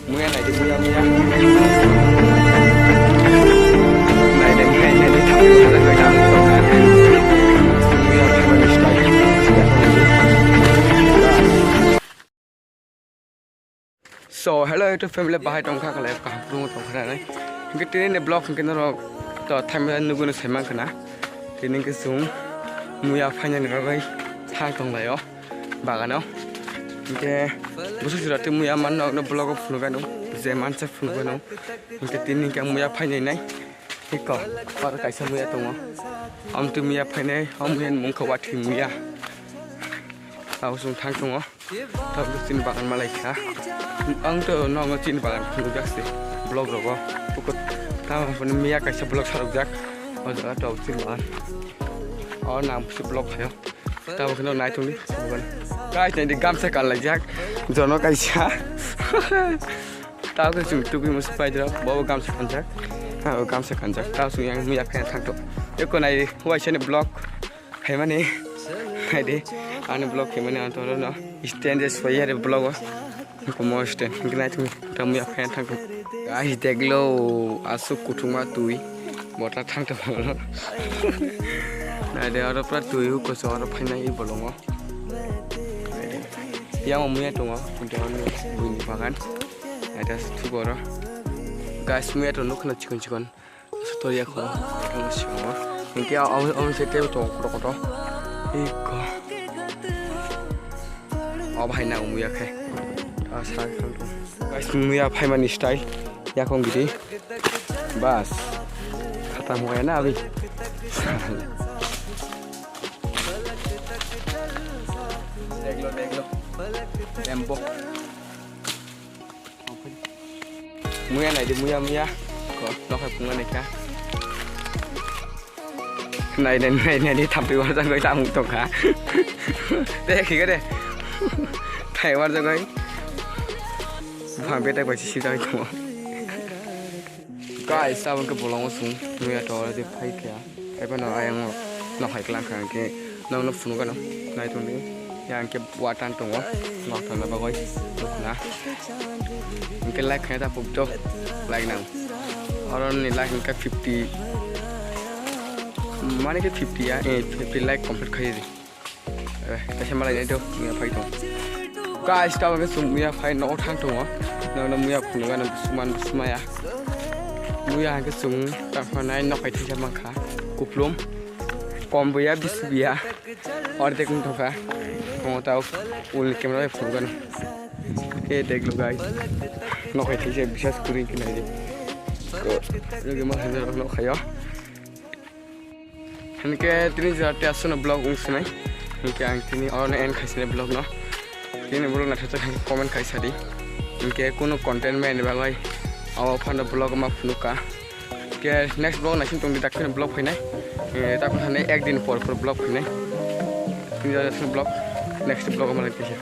Muya này đi muya muya. Này đến ngày này đi thăm là người ta một cái. Muya phải vào style. So hello YouTube family bahai tong kha kala ka hapru tong khana nai. Ke tin ne blog ke no to tham nugu no semang kana. Tin ke sung muya phanya ni ragai thang tong lai yo. Bagano. Ke busu sura te muya man no blog of nuga no. Je man se nuga no. Ke tin ke muya phanya nai. Ko par kai sa muya tong. Am tu muya phanya am hen mung khawa thi muya. Au sung thang tong. Thab tin bagan malai kha. Ang tu nong chin bagan nuga se. Blog ro pukut ta pun muya kai sa blog saruk jak. Ojak tau chin bagan. Oh nam se blog hayo. Ta kena naik tu ni. Guys, ni gam se kan lagi jak. Jono kai sa. Tahu ke sung tu mesti payah bawa gam se kan jak. Gam se kan jak. Tahu sung yang muya kan thang tu. Eko nai huai sini blog. Hai mana ni? Hai deh. Ane blog hai mana antar no. Stand just for here blog. Ko mau stand. Kena tu ta muya kan thang tu. Guys, deklo asuk kutuma tui. Bota thang tu. Nah, dia ada pernah tuh ko seorang penyanyi bolongo. Yang muya tu ngah, untuk orang bunyi makan. Ada satu orang. Guys, muya tu nak nak cikon. Story aku, kamu siapa? Mungkin awam setep tu kotor. Iko. Awak hai nak muya ke? Asal tu. Guys, muya hai mani style. Ya kong gini. Bas. Kata muya na abi. Deklo. Tempo. Muya này đi muya. Có nó phải cùng này cả. Này đi thăm piwa ra người ta một tổng hả? Đây khi cái đây. Thầy qua ra cái. Hoàng biết đây phải chỉ ra không? Cái sao cái bộ lông xuống muya đó thì phải kìa. Cái bên nó ai ăn nó phải làm cái nó phun cái nó này thôi đi. Yang ke buatan tu ngok tan la bagoi na ke like kaya ta pub to like nang orang ni like ke 50 mana ke 50 ya 50 like complete khai ri ta sama lai do mi phai to guys ta ke sum mi phai no thang to no mi phun ga no suman sumaya mi ke sum ta phanai no khai thi sama kha kuplum komboya bisbiya और देखूं तो का मोटा उल camera में phone करना ये देख लो guys नौकरी थी से विशेष करें कि नहीं तो लोग मार हजार लोग खाया इनके तीन जाते आसो ना ब्लॉग उस नहीं इनके तीन और ना एन खाइसे ब्लॉग ना तीन ब्लॉग ना था कमेंट खाइसा दी इनके कोनो कंटेंट में नहीं बागाई और फंड ब्लॉग में फोन का के नेक्स्ट ब्लॉग ना चिंतन दिखा के ब्लॉग है नहीं ताकि हमें एक दिन पर ब्लॉग है नहीं ini adalah blog next blog mana kisah